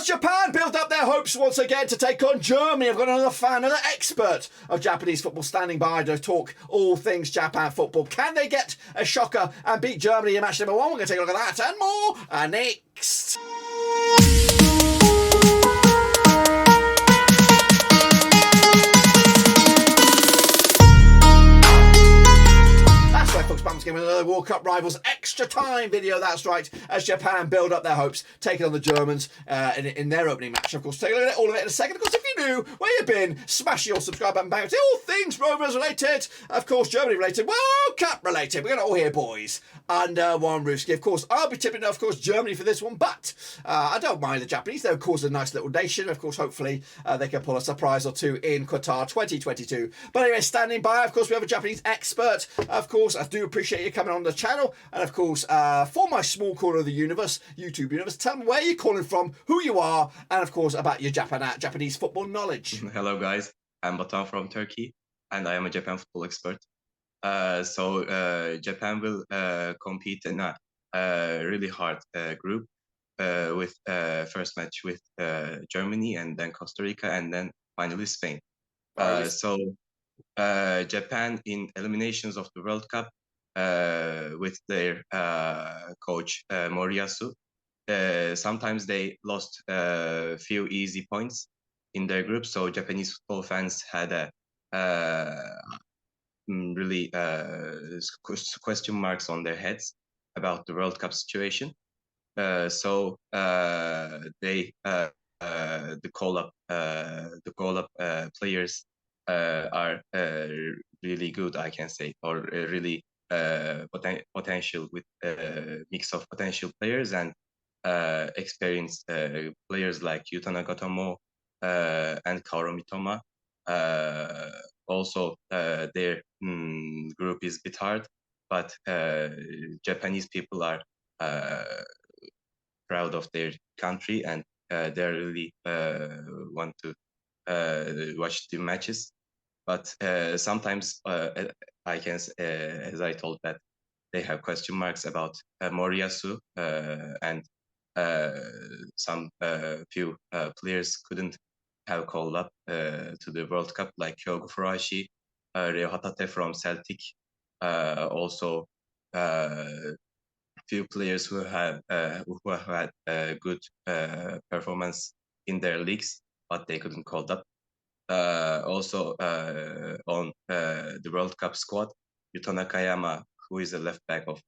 Japan build up their hopes once again to take on Germany, I've got another fan, another expert of Japanese football standing by to talk all things Japan football. Can they get a shocker and beat Germany in match number 1? We're going to take a look at that and more next. With another World Cup rivals extra time video, that's right, as Japan build up their hopes, taking on the Germans in their opening match. Of course, take a look at all of it in a second. Of course, if you're new, where you've been, smash your subscribe button, bang, all things Rovers related, of course, Germany related, World Cup related. We're going to all hear boys under one roof. Of course, I'll be tipping, of course, Germany for this one, but I don't mind the Japanese. They're, of course, a nice little nation. Of course, hopefully, they can pull a surprise or two in Qatar 2022. But anyway, standing by, of course, we have a Japanese expert. Of course, I do appreciate you coming on the channel, and of course for my small corner of the universe, YouTube universe, tell me where you're calling from, who you are, and of course about your Japanese football knowledge. Hello guys, I'm Batan from Turkey and I am a Japan football expert. So Japan will compete in a really hard group with first match with Germany and then Costa Rica and then finally Spain. So Japan in eliminations of the World Cup with their coach Moriyasu. Sometimes they lost a few easy points in their group, so Japanese football fans had a really question marks on their heads about the World Cup situation. So they the call-up players are really good, I can say, or really potential with mix of potential players and experienced players like Yuta Nagatomo and Kaoru Mitoma. Also, their group is a bit hard, but Japanese people are proud of their country and they really want to watch the matches. But sometimes I can, as I told, that they have question marks about Moriyasu and some few players couldn't have called up to the World Cup, like Kyogo Furashi, Reo Hatate from Celtic, also few players who have had good performance in their leagues, but they couldn't call up. Also on the World Cup squad, Yuto Nakayama, who is a left back of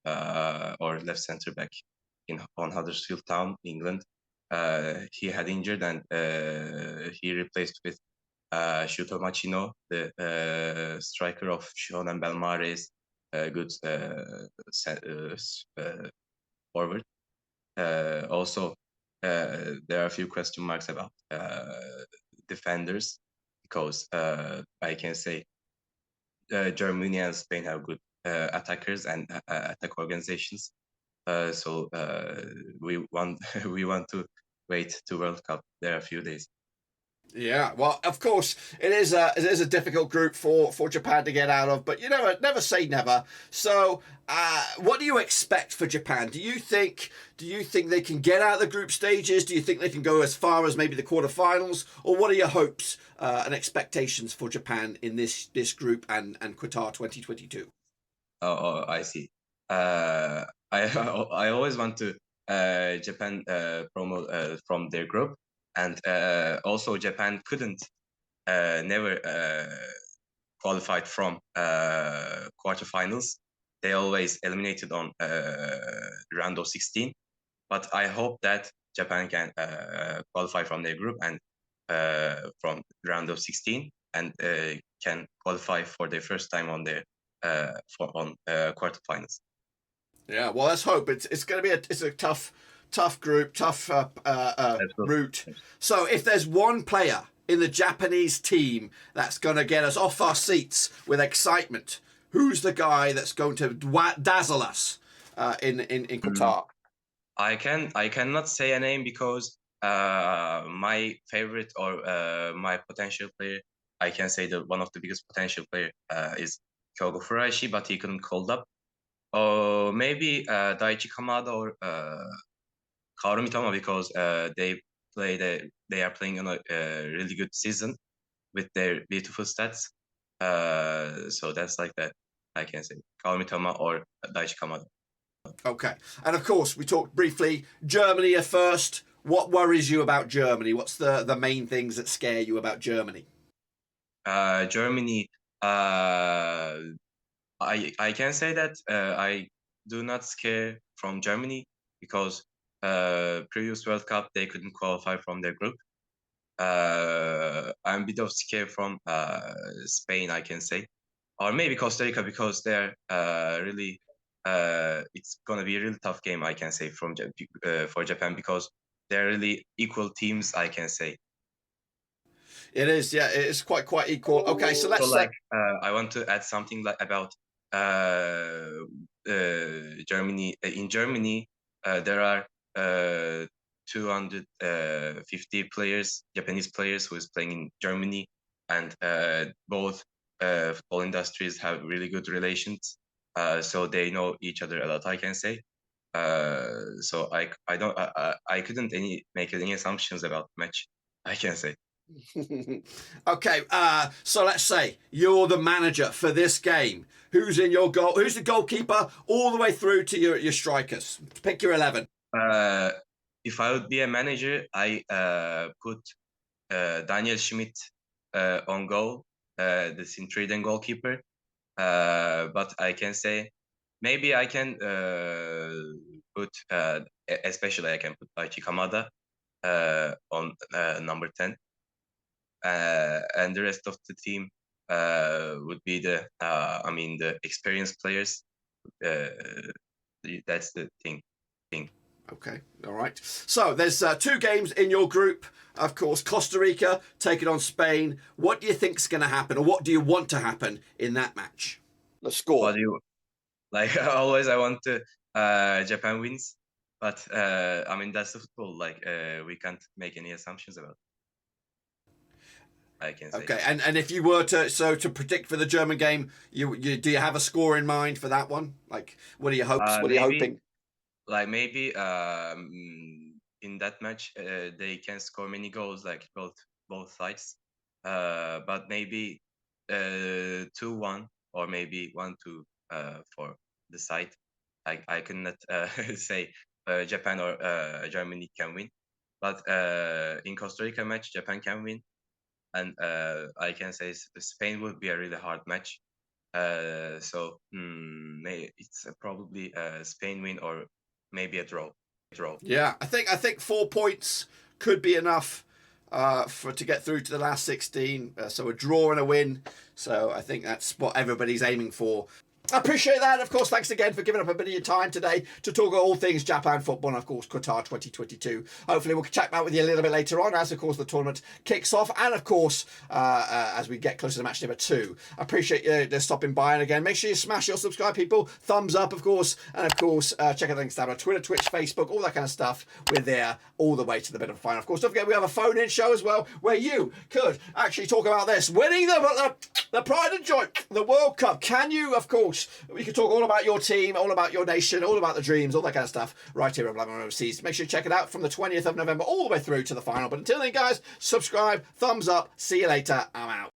or left centre back on Huddersfield Town, England. He had injured and he replaced with Shuto Machino, the striker of Shonan Belmare's good forward. Also, there are a few question marks about defenders, because I can say Germany and Spain have good attackers and attack organizations. So we want to wait to World Cup. There are a few days. Yeah, well, of course, it is a difficult group for Japan to get out of, but you never say never. So, what do you expect for Japan? Do you think they can get out of the group stages? Do you think they can go as far as maybe the quarterfinals? Or what are your hopes and expectations for Japan in this group and Qatar 2022? Oh, I see. I I always want to Japan promote from their group. And also Japan couldn't never qualified from quarterfinals. They always eliminated on round of 16. But I hope that Japan can qualify from their group and from round of 16 and can qualify for their first time on their quarterfinals. Yeah, well, let's hope. It's going to be a tough group, tough route. So if there's one player in the Japanese team that's going to get us off our seats with excitement, who's the guy that's going to dazzle us in Qatar? I cannot say a name because my favorite or my potential player, I can say that one of the biggest potential player is Kyogo Furashi, but he couldn't call up. Or maybe Daichi Kamada or Kaoru Mitoma, because they play. They are playing on a really good season with their beautiful stats. So that's like that. I can say Kalmitama or Daichi Kamada. Okay. And of course, we talked briefly Germany at first. What worries you about Germany? What's the main things that scare you about Germany? Germany. I can say that I do not scare from Germany because previous World Cup they couldn't qualify from their group. I'm a bit of scared from Spain, I can say, or maybe Costa Rica because they're really. It's gonna be a really tough game, I can say, for Japan because they're really equal teams, I can say. It is, yeah, it is quite equal. Okay, so let's like I want to add something like about Germany. In Germany, there are 250 players, Japanese players, who is playing in Germany, and both football industries have really good relations, so they know each other a lot, I can say. So I couldn't make any assumptions about the match, I can say. Okay, so let's say you're the manager for this game. Who's in your goal? Who's the goalkeeper all the way through to your strikers? Pick your 11. If I would be a manager, I put Daniel Schmidt on goal, the Sint-Truiden goalkeeper. But I can say maybe I can put, especially I can put Daichi Kamada on number 10. And the rest of the team would be the experienced players. That's the thing. Okay, all right. So there's 2 games in your group. Of course, Costa Rica taking on Spain. What do you think's going to happen, or what do you want to happen in that match? The score. What do you like? Always, I want to Japan wins, but that's the football. Like we can't make any assumptions about it, I can say. Okay, and if you were to predict for the German game, you do you have a score in mind for that one? Like, what are your hopes? What are you hoping? Like maybe in that match they can score many goals, like both sides. But maybe 2-1 or maybe 1-2 for the side. I cannot say Japan or Germany can win, but in Costa Rica match Japan can win, and I can say Spain would be a really hard match. So it's probably a Spain win or maybe a draw. Yeah, I think 4 points could be enough to get through to the last 16. So a draw and a win. So I think that's what everybody's aiming for. I appreciate that. Of course, thanks again for giving up a bit of your time today to talk all things Japan football and, of course, Qatar 2022. Hopefully, we'll chat back with you a little bit later on as, of course, the tournament kicks off and, of course, as we get closer to match number 2. I appreciate you stopping by. And again, make sure you smash your subscribe, people. Thumbs up, of course. And, of course, check out the links down on Twitter, Twitch, Facebook, all that kind of stuff. We're there all the way to the bit of the final. Of course, don't forget we have a phone-in show as well where you could actually talk about this. Winning the Pride and Joy, the World Cup. Can you, of course, we could talk all about your team, all about your nation, all about the dreams, all that kind of stuff right here on Black Man Overseas. Make sure you check it out from the 20th of November all the way through to the final. But until then, guys, subscribe, thumbs up. See you later. I'm out.